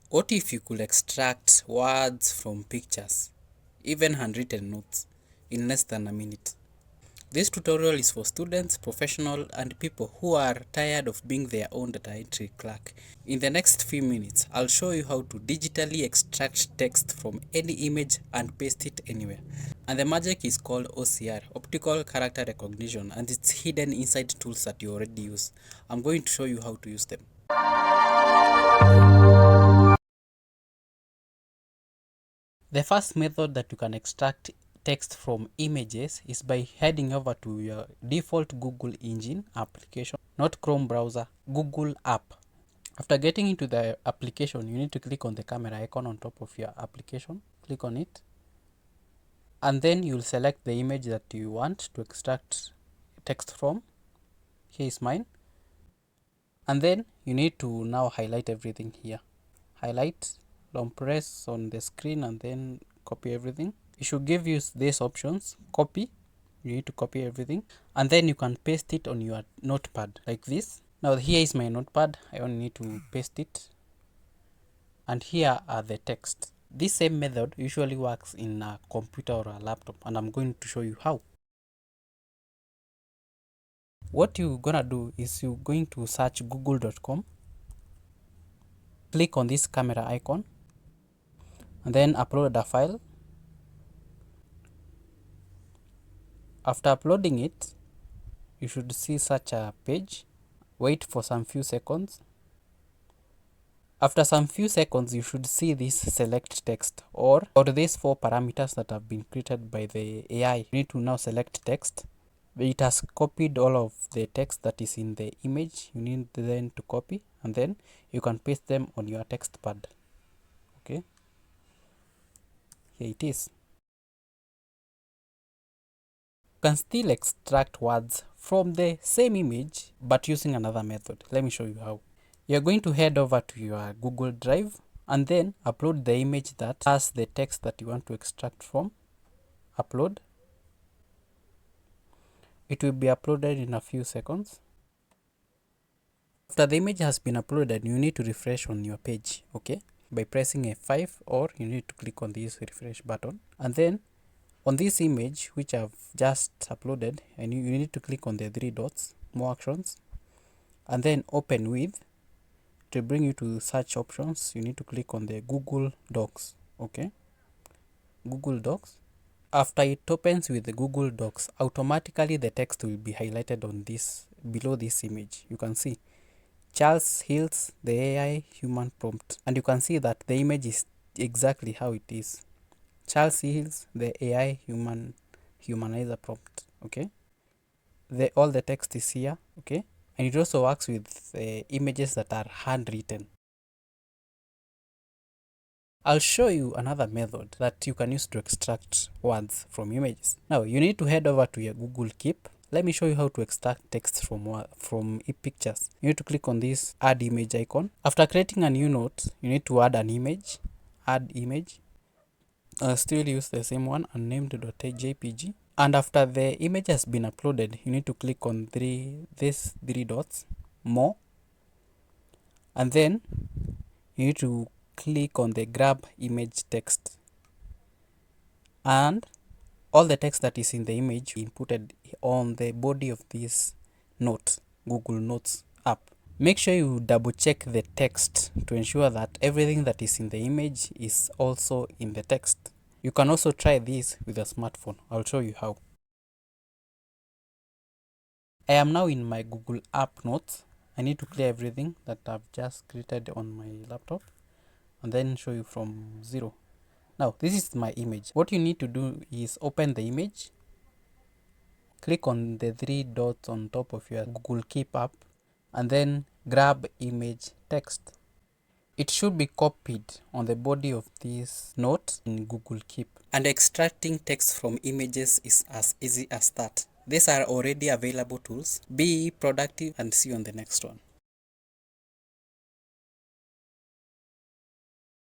What if you could extract words from pictures, even handwritten notes, in less than a minute? This tutorial is for students, professionals, and people who are tired of being their own data entry clerk. In the next few minutes, I'll show you how to digitally extract text from any image and paste it anywhere. And the magic is called OCR, Optical Character Recognition, and it's hidden inside tools that you already use. I'm going to show you how to use them. The first method that you can extract text from images is by heading over to your default Google engine application, not Chrome browser, Google app. After getting into the application, you need to click on the camera icon on top of your application. Click on it. And then you'll select the image that you want to extract text from. Here is mine. And then you need to now highlight everything here. Highlight, long press on the screen and then copy everything. It should give you these options. Copy, you need to copy everything, and then you can paste it on your notepad like this. Now here is my notepad. I only need to paste it, and here are the text. This same method usually works in a computer or a laptop, and I'm going to show you how. What you're gonna do is you're going to search google.com, click on this camera icon, and then upload a file. After uploading it, you should see such a page. Wait for some few seconds. After some few seconds, you should see this select text or these four parameters that have been created by the AI. You need to now select text. It has copied all of the text that is in the image. You need then to copy, and then you can paste them on your text pad. Okay, here it is. You can still extract words from the same image but using another method. Let me show you how. You're going to head over to your Google Drive and then upload the image that has the text that you want to extract from. Upload. It will be uploaded in a few seconds. After the image has been uploaded, you need to refresh on your page, okay, by pressing F5, or you need to click on this refresh button, and then on this image which I've just uploaded, and you need to click on the three dots, more actions, and then open with. To bring you to search options, you need to click on the Google Docs. Okay, Google Docs. After it opens with the Google Docs, automatically the text will be highlighted on this below this image. You can see Charles Hills, the AI human prompt, and you can see that the image is exactly how it is. Charles Hills, the AI humanizer prompt. Okay, all the text is here. Okay, and it also works with images that are handwritten. I'll show you another method that you can use to extract words from images. Now you need to head over to your Google Keep. Let me show you how to extract text from pictures. You need to click on this add image icon. After creating a new note, you need to add an image. Add image. Still use the same one, unnamed.jpg. And after the image has been uploaded, you need to click on these three dots, more, and then you need to click on the grab image text, and all the text that is in the image inputted on the body of this note, Google Notes app. Make sure you double check the text to ensure that everything that is in the image is also in the text. You can also try this with a smartphone. I'll show you how. I am now in my Google app notes. I need to clear everything that I've just created on my laptop and then show you from zero. Now this is my image. What you need to do is open the image, click on the three dots on top of your Google Keep app, and then grab image text. It should be copied on the body of this note in Google Keep. And extracting text from images is as easy as that. These are already available tools. Be productive and see you on the next one.